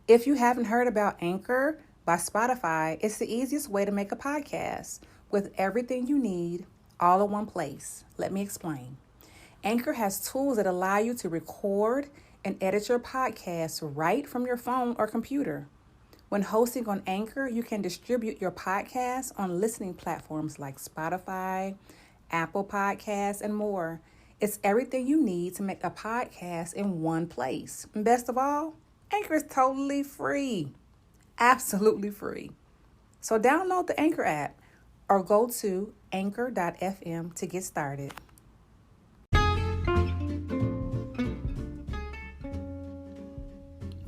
If you haven't heard about Anchor by Spotify, it's the easiest way to make a podcast with everything you need all in one place. Let me explain. Anchor has tools that allow you to record and edit your podcast right from your phone or computer. When hosting on Anchor, you can distribute your podcast on listening platforms like Spotify, Apple Podcasts, and more. It's everything you need to make a podcast in one place. And best of all, Anchor is totally free. Absolutely free. So download the Anchor app or go to anchor.fm to get started.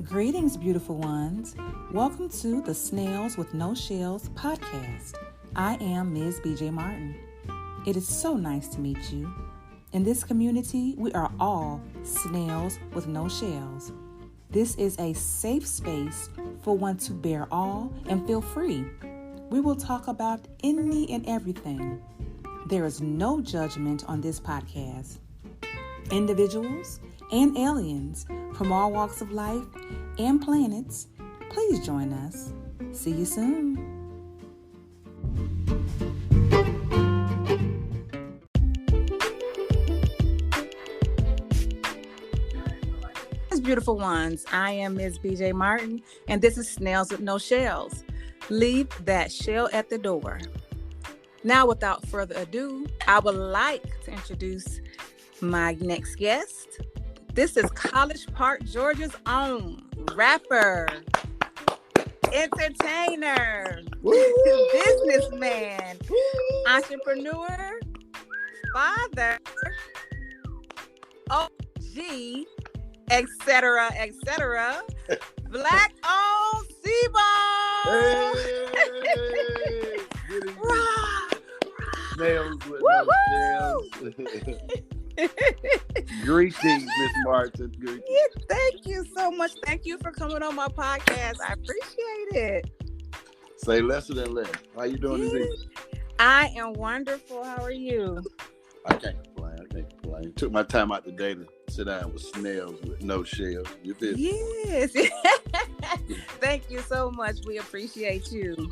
Greetings, beautiful ones. Welcome to the Snails with No Shells podcast. I am Ms. BJ Martin. It is so nice to meet you. In this community, we are all snails with no shells. This is a safe space for one to bear all and feel free. We will talk about any and everything. There is no judgment on this podcast. Individuals and aliens from all walks of life and planets, please join us. See you soon. Beautiful ones, I am Ms. BJ Martin, and this is Snails with No Shells. Leave that shell at the door. Now, without further ado, I would like to introduce my next guest. This is College Park, Georgia's own rapper, entertainer, businessman, entrepreneur, father, OG, etc., etc. Black-owned Seaboard. Hey, Snails with no shells. Greetings, Miss Martin. Greetings. Yeah, thank you so much. Thank you for coming on my podcast. I appreciate it. Say lesser than less. How you doing this evening? I am wonderful. How are you? I can't complain. Took my time out today to sit down with Snails with no shells. You feel? Yes. Thank you so much. We appreciate you.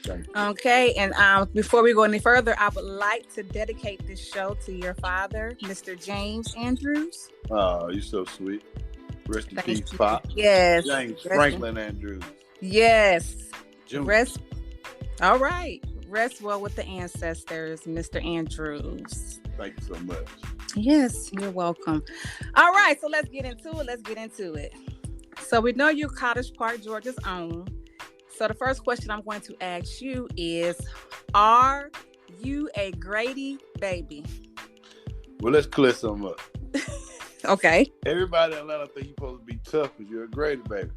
Thank you. Okay, and before we go any further, I would like to dedicate this show to your father, Mr. James Andrews. Oh, you're so sweet. Rest in peace, Pop. Yes. James Franklin Andrews. Yes. Junior. All right. Rest well with the ancestors, Mr. Andrews. Thank you so much. Yes, you're welcome. All right, so let's get into it. So we know you're College Park, Georgia's own. So the first question I'm going to ask you is, are you a Grady baby? Well, let's clear something up. Okay. Everybody in Atlanta think you're supposed to be tough because you're a Grady baby.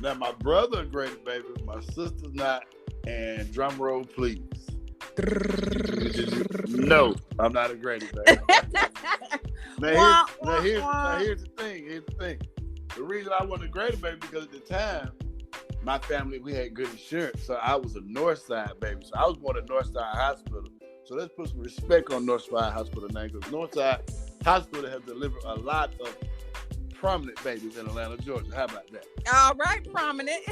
Now, my brother a Grady baby, my sister's not, and drum roll, please. No, I'm not a Grady baby. Now, here's the thing. The reason I wasn't a Grady baby because at the time, my family, we had good insurance. So I was a Northside baby. So I was born at Northside Hospital. So let's put some respect on Northside Hospital name because Northside Hospital has delivered a lot of prominent babies in Atlanta, Georgia. How about that? All right, prominent.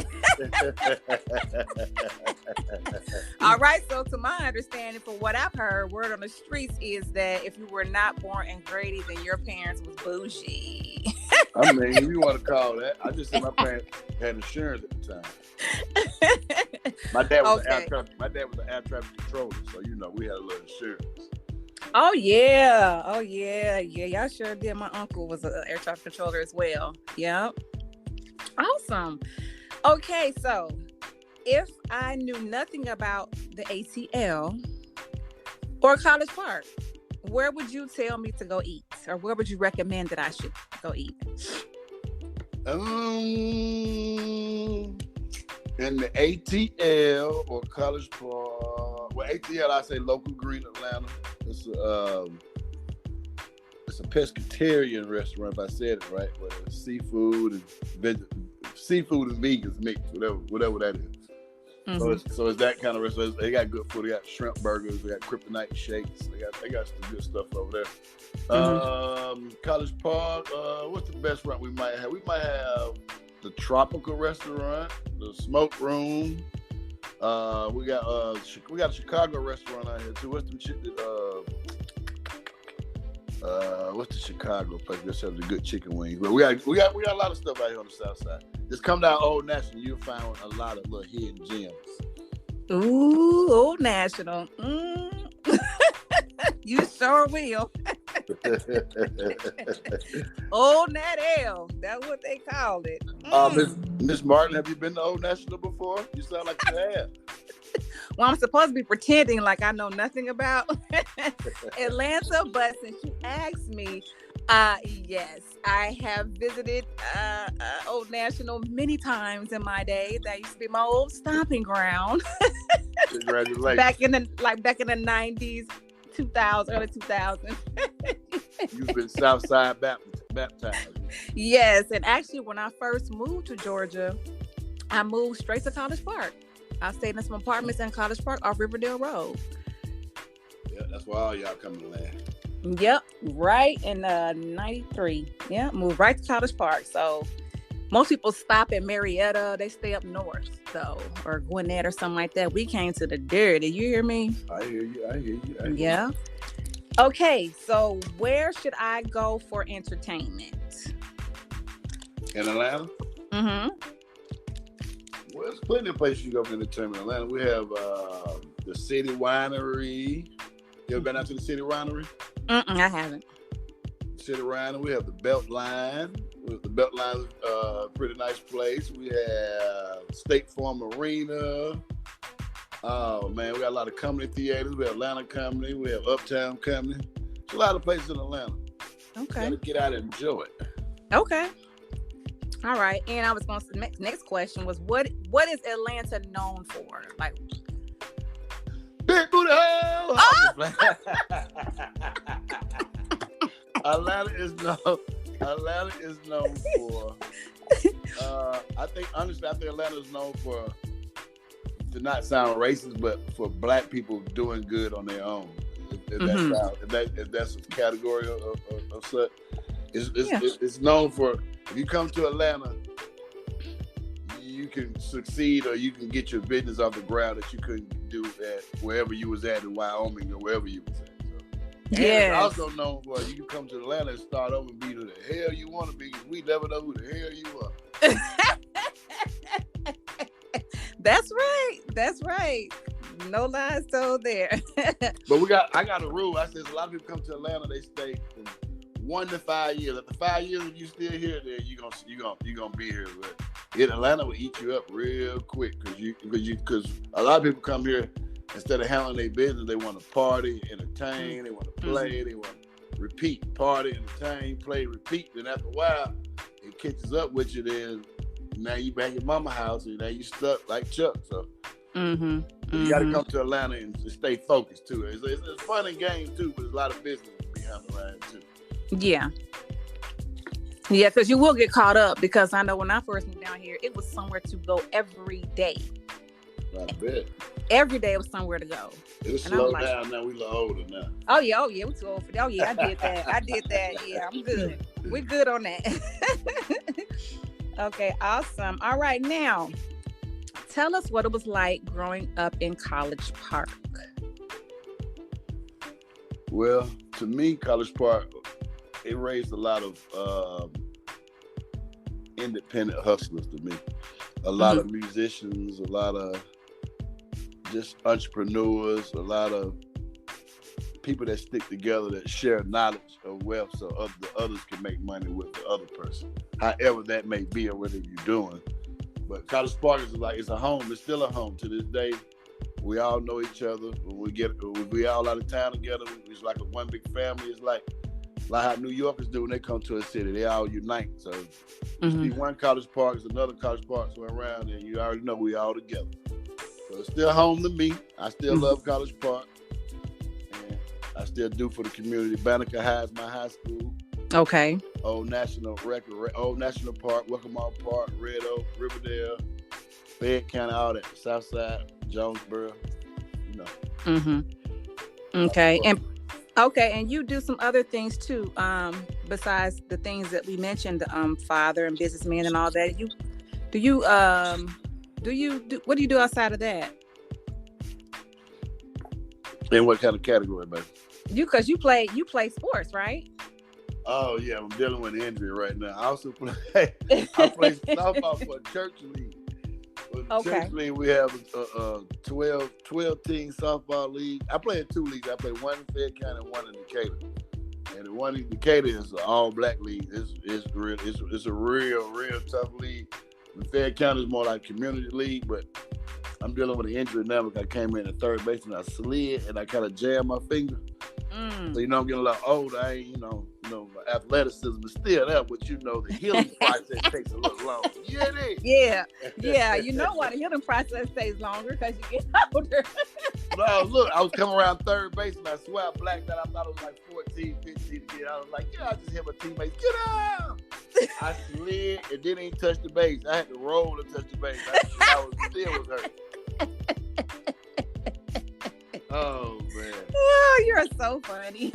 All right, so to my understanding, from what I've heard, word on the streets is that if you were not born in Grady, then your parents was bougie. I mean, you want to call that. I just said my parents had insurance at the time. My dad was an air traffic controller, so we had a little insurance. Oh yeah. Y'all sure did. My uncle was an air traffic controller as well. Yep. Awesome. Okay, so if I knew nothing about the ATL or College Park, where would you tell me to go eat, or where would you recommend that I should go eat? In the ATL or College Park. Well, ATL, I say Local Green Atlanta. It's a pescatarian restaurant, if I said it right, where there's seafood and vegans mixed, whatever that is. Mm-hmm. So it's that kind of restaurant. They got good food. They got shrimp burgers. They got kryptonite shakes. They got some good stuff over there. Mm-hmm. College Park. What's the best restaurant we might have? We might have the Tropical Restaurant, the Smoke Room. We got a Chicago restaurant out here too. What's the Chicago place that sells the good chicken wings? But we got a lot of stuff out here on the south side. Just come down Old National, you'll find a lot of little hidden gems. Ooh, Old National. You sure will. Old Nat L. That's what they called it. Miss Martin, have you been to Old National before? You sound like you have. Well, I'm supposed to be pretending like I know nothing about Atlanta, but since you asked me, yes, I have visited Old National many times in my day. That used to be my old stomping ground. Congratulations. back in the 90s, 2000, early 2000. You've been Southside baptized. Yes, and actually, when I first moved to Georgia, I moved straight to College Park. I stayed in some apartments in College Park off Riverdale Road. Yeah, that's why all y'all come to land. Yep, right in 93. Yeah, moved right to College Park. So most people stop at Marietta. They stay up north, so, or Gwinnett or something like that. We came to the dirt. Did you hear me? I hear you. Yeah. Okay, so where should I go for entertainment? In Atlanta? Mm-hmm. Well, there's plenty of places you go for entertainment in Atlanta. We have the City Winery. You ever been out to the City Winery? I haven't. City Winery. We have the Beltline. The Beltline is a pretty nice place. We have State Farm Arena. Oh, man, we got a lot of comedy theaters. We have Atlanta Comedy. We have Uptown Comedy. There's a lot of places in Atlanta. Okay. You gotta get out and enjoy it. Okay. All right. And I was going to, next question was, what is Atlanta known for? Like, Big booty hole! Oh! Atlanta is known for, I think Atlanta is known for, to not sound racist, but for black people doing good on their own. If that's a category of such, it's known for. If you come to Atlanta, you can succeed, or you can get your business off the ground that you couldn't do at wherever you was at in Wyoming or wherever you was at. So. Yeah. It's also known for you can come to Atlanta and start over and be who the hell you want to be. We never know who the hell you are. That's right. No lies told there. But I got a rule. I says a lot of people come to Atlanta, they stay from 1 to 5 years. After 5 years, if you still here, then you gonna be here. But in Atlanta will eat you up real quick because a lot of people come here instead of handling their business, they want to party, entertain, they want to play, they want to repeat, party, entertain, play, repeat. Then after a while, it catches up with you. Then now you back at mama house and now you stuck like Chuck. So you got to come to Atlanta and stay focused too. It's fun and games too, but there's a lot of business behind the line too. Yeah, because you will get caught up. Because I know when I first moved down here, it was somewhere to go every day. I bet. Every day was somewhere to go. It'll slow down now. We a little older now. Oh yeah, we're too old for that. Oh yeah, I did that. Yeah, I'm good. We're good on that. Okay, awesome. All right, now tell us what it was like growing up in College Park. Well, to me, College Park, it raised a lot of independent hustlers to me. A lot of musicians, a lot of just entrepreneurs, a lot of people that stick together, that share knowledge of wealth so the others can make money with the other person. However that may be or whatever you're doing. But College Park is it's a home. It's still a home to this day. We all know each other. When we all out of town together, it's like a one big family. It's like how New Yorkers do when they come to a city. They all unite. So see one College Park, there's another College Park somewhere around, and you already know we all together. So it's still home to me. I still love College Park. And I still do for the community. Banneker High is my high school. Okay. Old National Park, Wickamar Park, Red Oak, Riverdale, Fayette County, all that. Southside, Jonesboro, you know. Okay. And you do some other things too, besides the things that we mentioned, father and businessman and all that. Do you what do you do outside of that? In what kind of category, man? Because you play sports, right? Oh yeah, I'm dealing with an injury right now. I also play. I play softball for a church league. For the church league, we have a 12 team softball league. I play in 2 leagues. I play one in Fayette County and one in Decatur. And the one in Decatur is an all black league. It's a real tough league. The Fayette County is more like a community league, but I'm dealing with an injury now because I came in at third base and I slid and I kind of jammed my finger. So, I'm getting a lot older. I ain't, my athleticism is still there, but the healing process takes a little longer. Yeah. You know why the healing process stays longer? Because you get older. No, look, I was coming around third base and I swear I blacked out. I thought it was like 14, 15 again. I was like, I just hit my teammates. Get out! I slid and didn't even touch the base. I had to roll to touch the base. I still was hurt. Oh, man. Oh, you're so funny.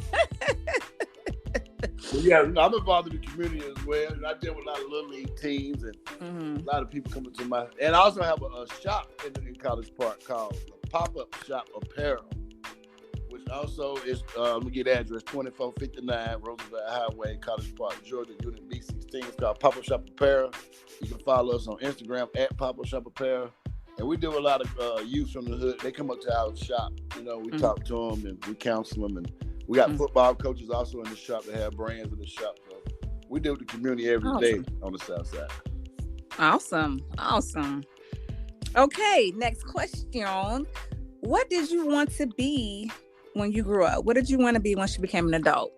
I'm involved in the community as well. I deal with a lot of little league teams and a lot of people coming to my... And I also have a shop in College Park called Pop-Up Shop Apparel, which also is, let me get the address, 2459 Roosevelt Highway, College Park, Georgia, Unit B16. It's called Pop-Up Shop Apparel. You can follow us on Instagram at Pop-Up Shop Apparel. And we do a lot of youth from the hood. They come up to our shop. We talk to them and we counsel them. And we got football coaches also in the shop that have brands in the shop. So we deal with the community every day on the south side. Awesome. Okay, next question. What did you want to be when you grew up? What did you want to be once you became an adult?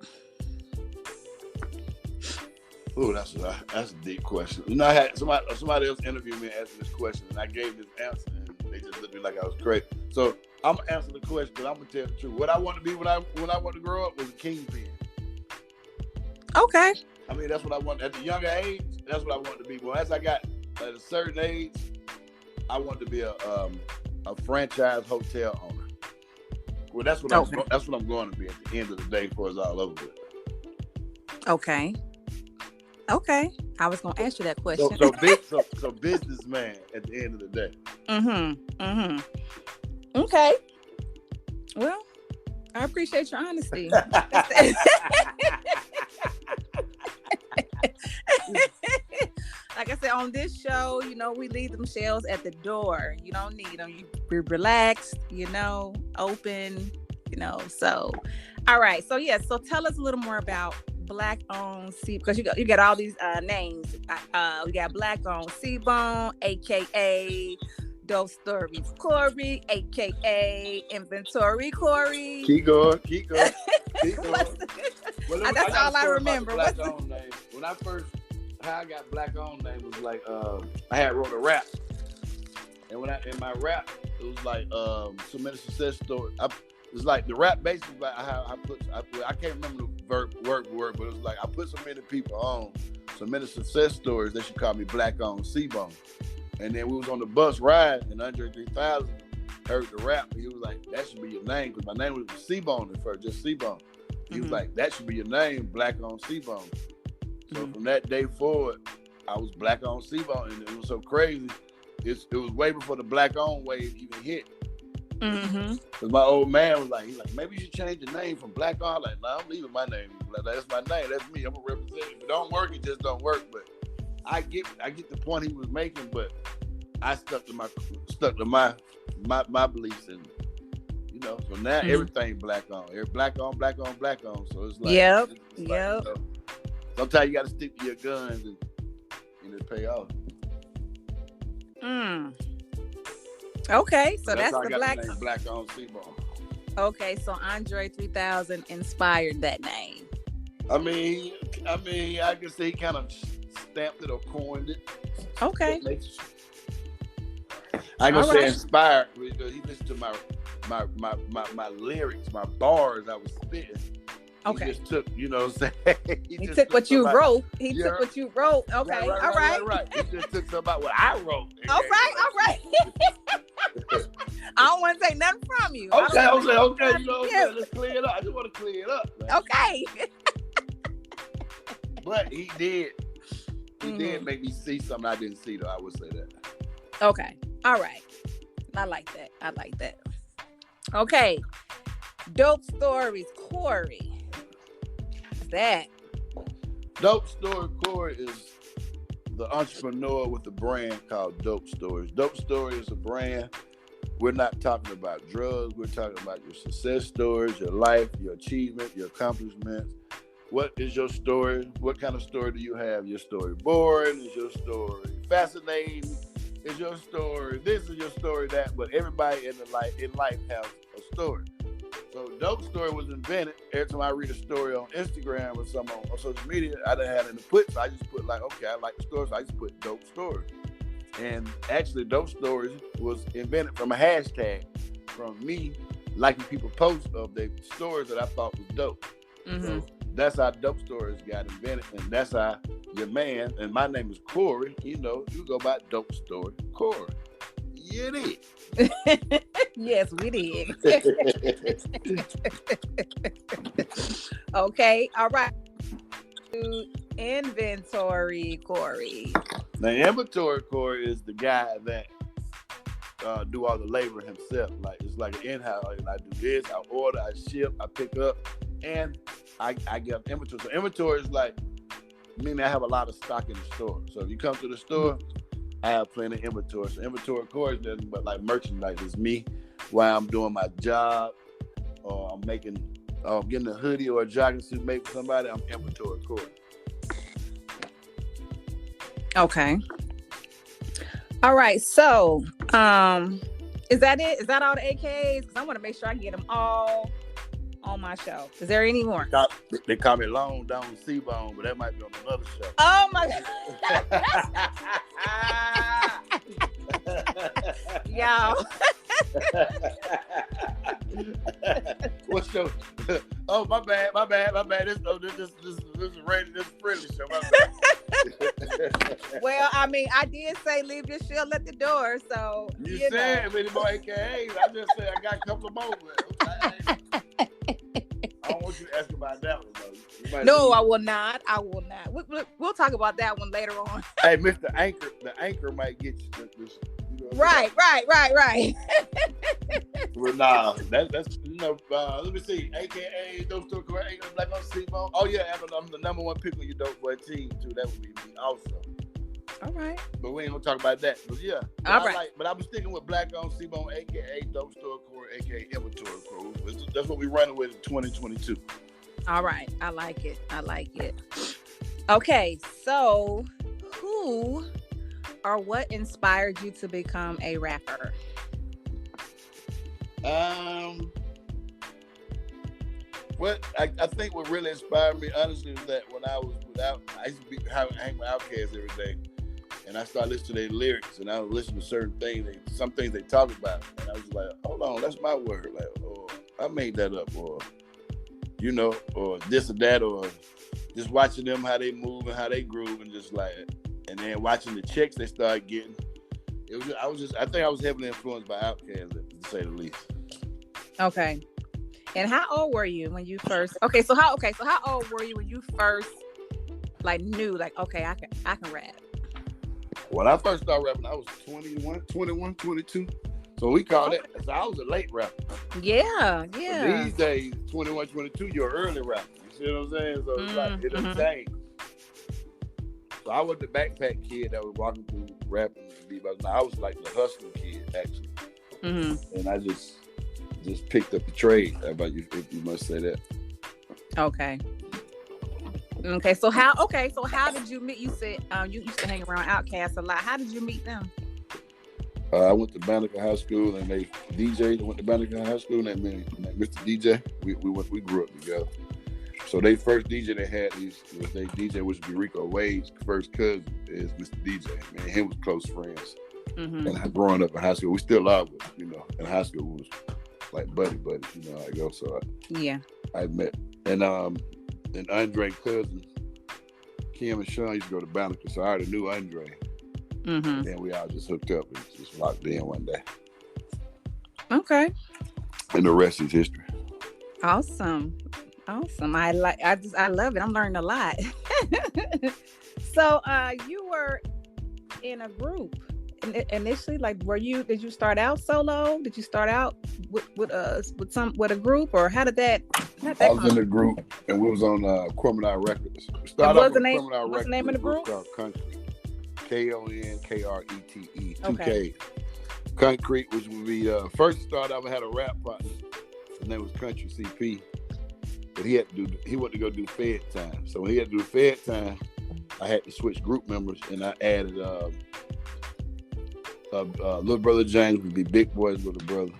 Oh, that's a deep question. I had somebody else interview me and ask me this question, and I gave this answer, and they just looked at me like I was crazy. So I'm gonna answer the question, but I'm gonna tell the truth. What I want to be when I want to grow up was a kingpin. Okay. I mean, that's what I want at the younger age. That's what I wanted to be. Well, as I got at a certain age, I wanted to be a franchise hotel owner. Well, that's what I'm going to be at the end of the day before it's all over with. Okay. I was going to ask you that question. So businessman at the end of the day. Okay. Well, I appreciate your honesty. Like I said, on this show, we leave them shells at the door. You don't need them. You be relaxed, open, so. All right. So, so tell us a little more about Black-owned Sea, because you got all these names. We got Black-owned Seabone, a.k.a. Dope Stories Corey, a.k.a. Inventory Corey. Keep going. Well, that's all I remember. How I got Black-owned name was like, I had wrote a rap. And in my rap, it was like so many success stories. It's like the rap basically like I can't remember the word, but it was like I put so many people on, so many success stories, they should call me Black-owned Seabone. And then we was on the bus ride, and Andre 3000 heard the rap, and he was like, that should be your name, because my name was Seabone at first, just Seabone. He was like, that should be your name, Black-owned Seabone. So from that day forward, I was Black-owned Seabone, and it was so crazy. It was way before the Black-owned wave even hit. Because my old man was like, maybe you should change your name from Black-owned. Like, no, I'm leaving my name. That's my name. That's me. I'm a representative. If it don't work, it just don't work. But I get the point he was making, but I stuck to my beliefs, and so now everything Black-owned. Black-owned. So it's like, yep. Sometimes you got to stick to your guns and it pay off. Okay, so that's the Black-owned Seabone. Okay, so Andre 3000 inspired that name. I mean, I can say he kind of stamped it or coined it. Okay. I ain't gonna say inspired because he listened to my lyrics, my bars I was spitting. Okay. He just took, what I'm saying? He took what you wrote. He took what you wrote. Okay. Right. He just took something about what I wrote. All right. I don't want to take nothing from you. Okay. Let's clear it up. I just want to clear it up. Man. Okay. But he did He did make me see something I didn't see, though. I would say that. Okay. All right. I like that. Okay. Dope stories, Corey. What's that? Dope Story Corey is the entrepreneur with a brand called Dope Stories. Dope Story is a brand. We're not talking about drugs. We're talking about your success stories, your life, your achievement, your accomplishments. What is your story? What kind of story do you have? Your story boring? Is your story fascinating? Is your story this? Is your story that? But everybody in life has a story. So Dope Story was invented. Every time I read a story on Instagram or something on social media, I didn't have it in the put, so I just put like, okay, I like the story, so I just put Dope Stories. And actually, Dope Stories was invented from a hashtag from me liking people posts of the stories that I thought was dope. So that's how Dope Stories got invented, and that's how your man, and my name is Corey, you go by Dope Story Corey. You did. Yes, we did. Okay, all right. Inventory Corey. Now, Inventory Corey is the guy that do all the labor himself. Like, it's like an in-house. I do this, I order, I ship, I pick up, and I get inventory. So inventory is like, meaning I have a lot of stock in the store. So if you come to the store, I have plenty of inventory. So Inventory Corey is nothing but like merchandise. It's me while I'm doing my job, or I'm getting a hoodie or a jogging suit made for somebody. I'm Inventory Corey. Okay. All right. So, is that it? Is that all the AKs? Because I want to make sure I get them all on my show. Is there any more? They call me Long Down C-Bone, but that might be on another show. Oh my God. Y'all. What's your? Oh, my bad. This is ready. This friendly show. My bad. Well, I mean, I did say leave your shield at the door, so you said many more AKAs. I just said I got a couple of more. I don't want you to ask about that one, though. No, I will not. We'll talk about that one later on. Hey, Mr. Anchor, the anchor might get you this. Right. Well, nah, that's let me see. AKA Dope Story Corey, Black on C-Bone. Oh yeah, I'm the number one pick on your Dope Boy team too. That would be me also. All right. But we ain't gonna talk about that. But yeah. All right. But I was sticking with Black on C-Bone, AKA Dope Story Corey, AKA Inventory Corey. That's what we're running with in 2022. All right. I like it. Okay, so who or what inspired you to become a rapper? I think what really inspired me, honestly, is that when I used to hang with Outkast every day, and I started listening to their lyrics, and I was listening to certain things, some things they talk about, and I was like, hold on, that's my word, like, or I made that up, or or this or that, or just watching them how they move and how they groove, and just like, and then watching the checks they started getting. I think I was heavily influenced by Outkast, to say the least. Okay. And how old were you when you first? So how old were you when you first knew okay, I can rap? When I first started rapping, I was 21, 22. So we call that. So I was a late rapper. Yeah. But these days, 21, 22, you're an early rapper. You see what I'm saying? So it's like it doesn't change. So I was the backpack kid that was walking through rapping and beatboxing. I was like the hustling kid actually, and I just picked up the trade. If you must say that. Okay. So how did you meet? You said you used to hang around Outkast a lot. How did you meet them? I went to Banneker High School, and they DJ that went to Banneker High School, and Mr. DJ. We grew up together. So they first DJ they had was their DJ, which would be Rico Wade's first cousin is Mr. DJ. Me and him was close friends. And growing up in high school, we still are, in high school we was like buddy, how it goes. So I met and Andre cousin Kim and Sean used to go to Banneker, so I already knew Andre. And then we all just hooked up and just locked in one day. Okay. And the rest is history. Awesome. I love it. I'm learning a lot. So you were in a group initially. Like, did you start out solo? Did you start out with a group, or how did that? I was in the group, and we was on Criminal Records. What's the name of the group? Called Concrete. KONKRETE. 2 Okay. K. Concrete, which would be first started out. I had a rap partner. His name was Country CP, but he wanted to go do Fed time. So when he had to do Fed time, I had to switch group members, and I added little brother James would be Big Boy's little brother,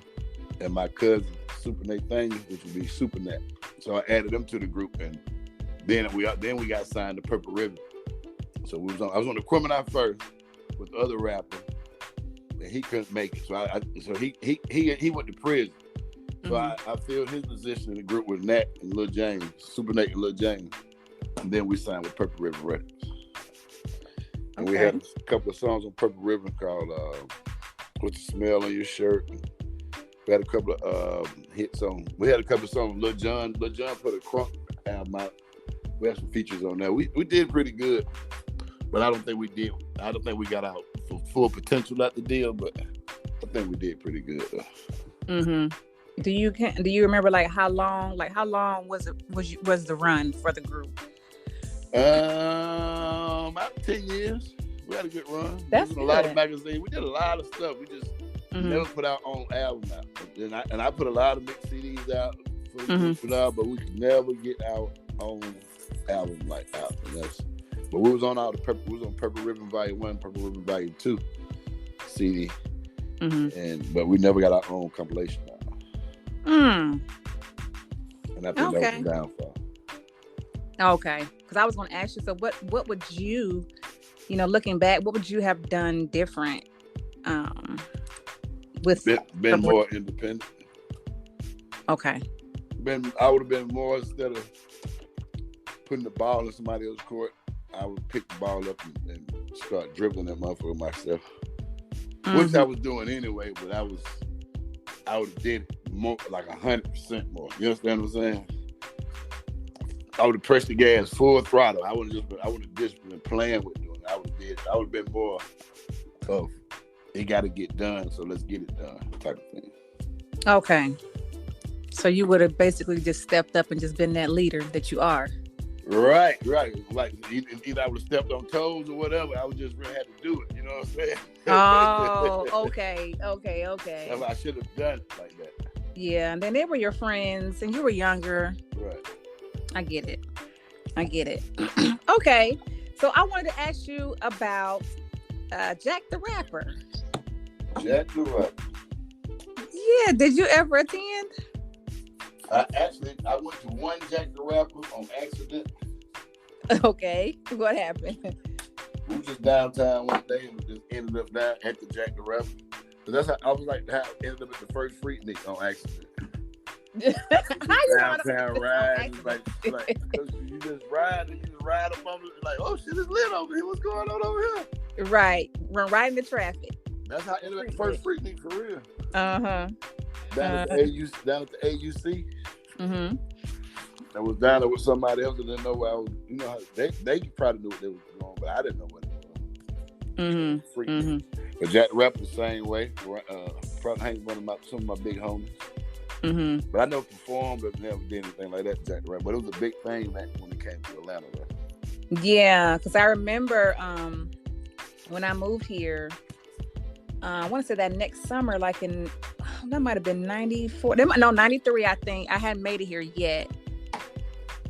and my cousin Super Nathaniel, which would be Super Nat. So I added them to the group, and then we got signed to Purple Ribbon. So I was on the Criminal first with the other rapper, and he couldn't make it. So he went to prison. So I filled his position in the group with Nat and Lil James, Super Nat and Lil James, and then we signed with Purple Ribbon Records. And we had a couple of songs on Purple Ribbon called "What's the Smell on Your Shirt." We had a couple of hit songs. We had a couple of songs. Lil Jon put a Crunk album out. We had some features on there. We did pretty good, but I don't think we got out for full potential at the deal. But I think we did pretty good. Do you remember like how long was the run for the group? About 10 years. We had a good run. That's a lot of magazines. We did a lot of stuff. We just never put our own album out. And I put a lot of mixed CDs out for the group out, but we could never get our own album out. But we was on Purple Ribbon Volume 1, Purple Ribbon Volume 2 CD. But we never got our own compilation out. And I think that was the downfall. Okay. Because I was going to ask you, so what would you, looking back, what would you have done different with... Been more independent. Okay. I would have been more, instead of putting the ball in somebody else's court, I would pick the ball up and start dribbling that motherfucker myself. Which I was doing anyway, but I would have did it more, like 100% more. You understand what I'm saying? I would have pressed the gas full throttle. I would have just been playing with doing it. I would have been more of, it got to get done, so let's get it done type of thing. Okay. So you would have basically just stepped up and just been that leader that you are. Right. Like either I would have stepped on toes or whatever. I would just really had to do it. You know what I'm saying? Oh, okay. I should have done it like that. Yeah, and then they were your friends, and you were younger. Right. I get it. Okay, so I wanted to ask you about Jack the Rapper. Jack the Rapper. Yeah, did you ever attend? I went to one Jack the Rapper on accident. Okay, what happened? We were just downtown one day and we just ended up down at the Jack the Rapper. So that's how I was like, how I ended up at the first Freaknik on accident. Downtown ride, like you just ride up on it, like, oh shit, it's lit over here. What's going on over here? Right, run right into traffic. That's how I ended up at the first Freaknik for real. Down at the AUC. I was down there with somebody else and didn't know where I was. You know, they probably knew what they was doing, but I didn't know what it was. But Jack the Rapper the same way. Probably hangs with some of my big homies. But I never performed, but never did anything like that. Jack the Rapper, but it was a big thing when it came to Atlanta. Right? Yeah, because I remember when I moved here. I want to say that next summer, like that might have been 94. No, 93, I think. I hadn't made it here yet.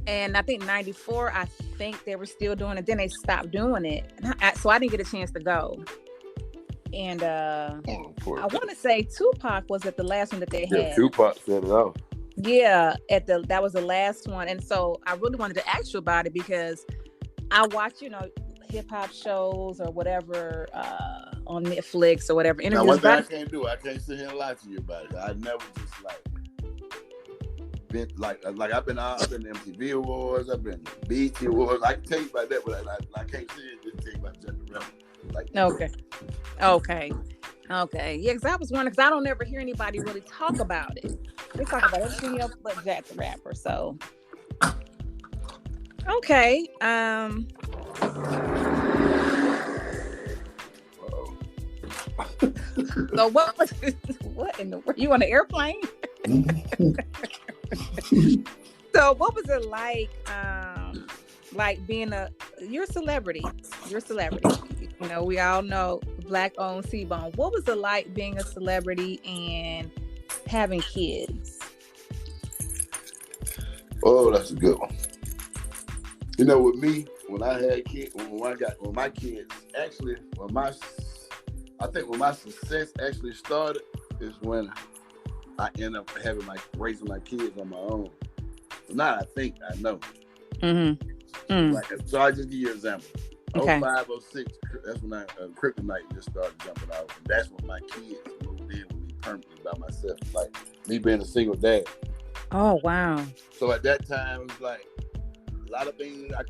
And I think 94, I think they were still doing it. Then they stopped doing it. So I didn't get a chance to go. And I want to say Tupac was at the last one that they had. Yeah, Tupac set it off. Yeah, that was the last one. And so I really wanted to ask you about it because I watch, hip hop shows or whatever on Netflix or whatever. Now, one thing I can't do, I can't sit here and lie to you about it. I never just been like I've been to MTV Awards, I've been to BET Awards. I can tell you about that, but I can't sit here and just tell you about Jack the Rapper. Okay. Yeah, because I was wondering, because I don't ever hear anybody really talk about it. They talk about everything else but Jack the Rapper. So, okay. So what in the world? You on an airplane? So what was it like being you're a celebrity. You're a celebrity. You know, we all know Black-owned C-Bone. What was it like being a celebrity and having kids? Oh, that's a good one. You know, with me, when I had kids, when my kids, actually, I think when my success actually started is when I ended up raising my kids on my own. So now I know. So I'll just give you an example. Okay. 05, 06, that's when Kryptonite just started jumping out. And that's when my kids moved in with me permanently by myself. Like me being a single dad. Oh, wow. So at that time, it was like a lot of things I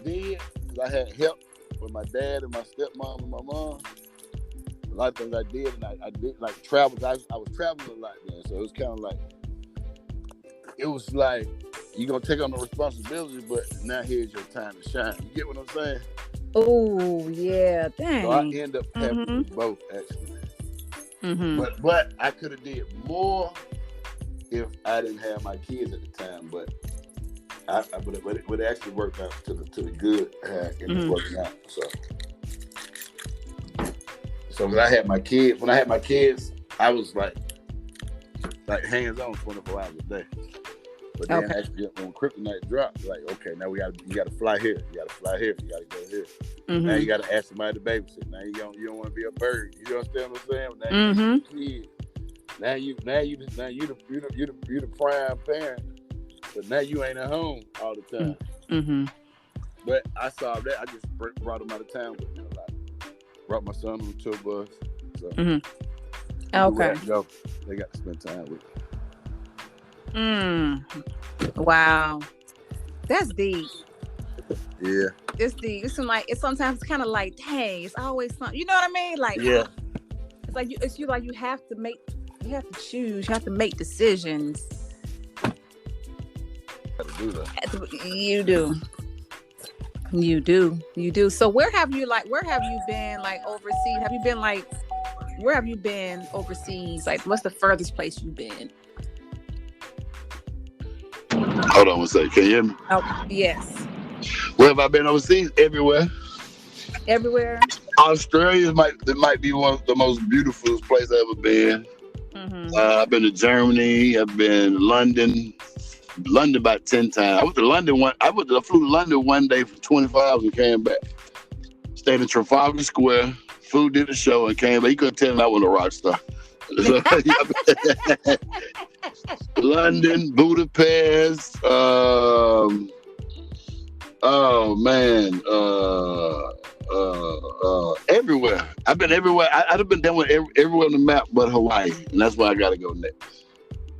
did because I had help with my dad and my stepmom and my mom. A lot of things I did, and I did like travel. I was traveling a lot then, so it was kind of like, it was like, you're going to take on the responsibility, but now here's your time to shine. You get what I'm saying? Oh, yeah. Dang. So I end up having both, actually. But I could have did more if I didn't have my kids at the time, but it actually worked out to the good, and it's working out. So when I had my kids, I was like hands on 24 hours a day. But then actually when Kryptonite dropped, like, okay, now you gotta fly here, you gotta fly here, you gotta go here. Now you gotta ask somebody to babysit. Now you don't want to be a bird. You understand what I'm saying? Now you the prime parent, but now you ain't at home all the time. But I saw that. I just brought them out of town with me a lot. Brought my son on the tour bus. So okay. They got to spend time with me. Wow. That's deep. Yeah. It's deep. It's sometimes kind of like, dang, it's always something. You know what I mean? Like, yeah. It's like you have to choose, you have to make decisions. Do that. You do. So where have you been like overseas? Where have you been overseas? Like, what's the furthest place you've been? Hold on one second. Can you hear me? Oh, yes. Where have I been overseas? Everywhere. Everywhere? Australia might be one of the most beautiful places I've ever been. I've been to Germany. I've been to London about 10 times. I flew to London one day for 24 hours and came back. Stayed in Trafalgar Square. Flew, did the show, and came back. You couldn't tell me I wasn't a rock star. London, Budapest, everywhere. I've been everywhere. I'd have been done with everywhere on the map but Hawaii, and that's where I gotta go next.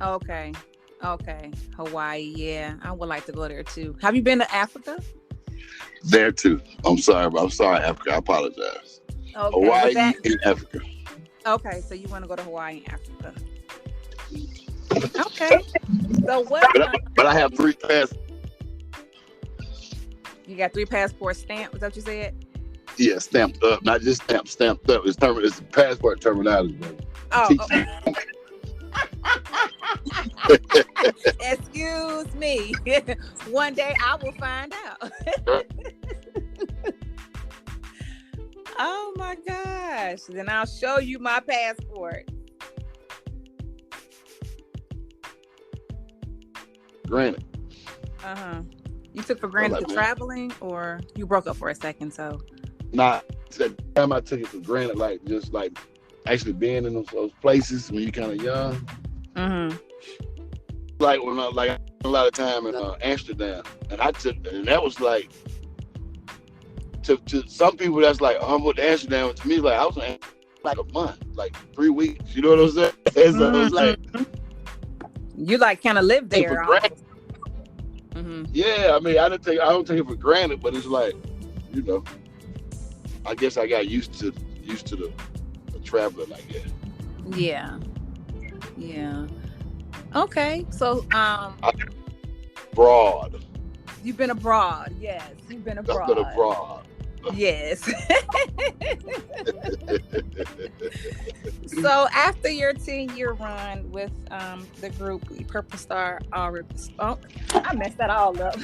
Okay, Hawaii. Yeah, I would like to go there too. Have you been to Africa? There too. I'm sorry, Africa. I apologize. Okay, Hawaii and Africa. Okay, so you want to go to Hawaii and Africa? Okay. So what? But I have 3 passports. You got 3 passports stamped? Was that what you said? Yeah, stamped up, not just stamped up. It's the passport terminology, baby. Oh. Excuse me. One day I will find out. Oh my gosh. Then I'll show you my passport. Granted. You took for granted the traveling, or you broke up for a second, so? Nah, the time I took it for granted, just actually being in those places when you're kind of young. Like when I spent a lot of time in Amsterdam, and that was like, to some people that's like, I went to Amsterdam. To me, like I was in like a month, like 3 weeks. You know what I'm saying? So it was like, you kind of lived there. Yeah, I mean, I don't take it for granted, but it's like, I guess I got used to the traveling, I guess. Yeah. Okay, so abroad. You've been abroad. Yes, you've been abroad. I've been abroad. Yes. So after your 10-year run with the group Purple Star I messed that all up.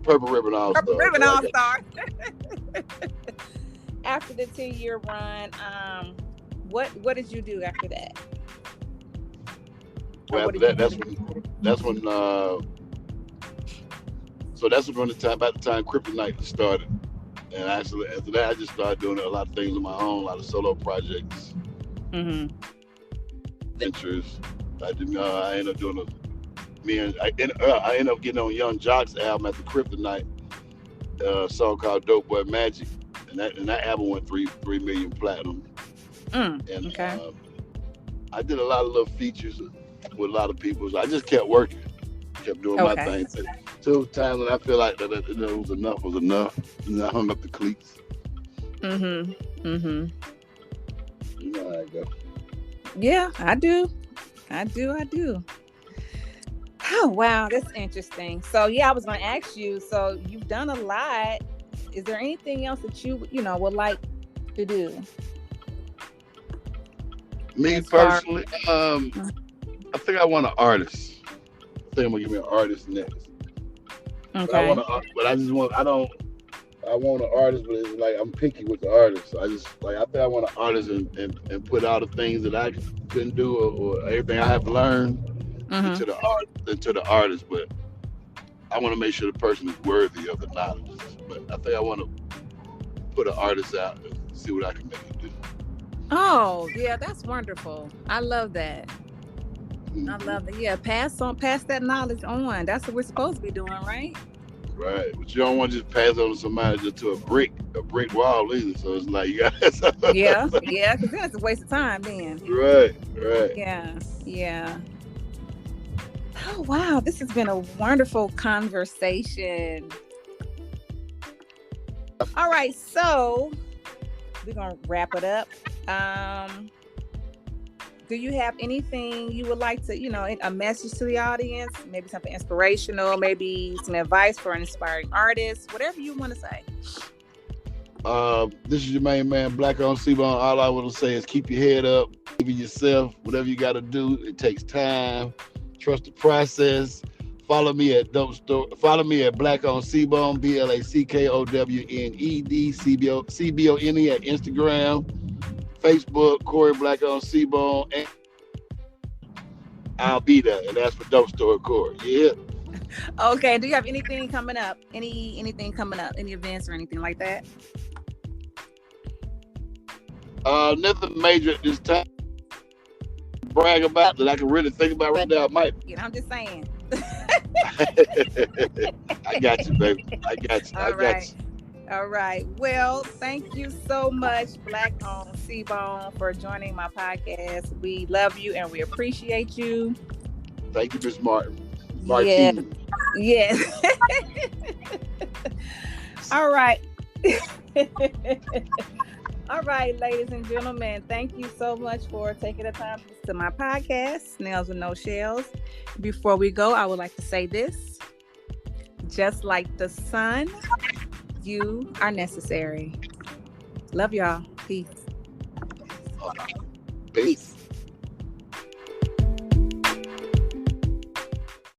Purple Ribbon All Star. Purple Ribbon All Star. After the 10-year run, what did you do after that? Well, after that, that's when so that's when about the time Kryptonite started. And actually, after that, I just started doing a lot of things on my own, a lot of solo projects, ventures. I ended up doing I ended up getting on Young Jock's album after Kryptonite, a song called Dope Boy Magic, and that album went 3 million platinum. I did a lot of little features with a lot of people. So I just kept working, kept doing my thing. Till times when I feel like that it was enough, and I hung up the cleats. You know how I go. Yeah, I do. Oh wow, that's interesting. So yeah, I was going to ask you. So you've done a lot. Is there anything else that you would like to do? Me personally, I think I want an artist. I think I'm gonna give me an artist next. Okay. I want an artist, but it's like I'm picky with the artist. I think I want an artist and put all the things that I couldn't do or everything I have learned into the artist. But I want to make sure the person is worthy of the knowledge. But I think I want to put an artist out and see what I can make it do. Oh yeah, that's wonderful. I love that. I love it. Yeah, pass that knowledge on. That's what we're supposed to be doing, right? Right, but you don't want to just pass on to somebody just to a brick wall either. So it's like you got yeah, because then it's a waste of time. Then right. Yeah. Oh wow, this has been a wonderful conversation. All right, so we're gonna wrap it up. Do you have anything you would like to, a message to the audience? Maybe something inspirational, maybe some advice for an inspiring artist, whatever you want to say. This is your main man, Black on C-Bone. All I want to say is keep your head up, believe in yourself, whatever you got to do. It takes time. Trust the process. Follow me at Dope Store. Follow me at Black on C-Bone, BLACKOWNED, CBONE at Instagram. Facebook, Corey Black on C-Bone, and I'll be there. And that's for Dope Store Corey. Yeah. Okay. Do you have anything coming up? Anything coming up? Any events or anything like that? Nothing major at this time. Brag about that I can really think about right now. I'm just saying. I got you, baby. I got you. All right. Well, thank you so much, Black on C-Bone, for joining my podcast. We love you and we appreciate you. Thank you, Miss Martin. Yes. All right. All right, ladies and gentlemen, thank you so much for taking the time to listen to my podcast, Snails with No Shells. Before we go, I would like to say this. Just like the sun, you are necessary. Love y'all. Peace. Peace.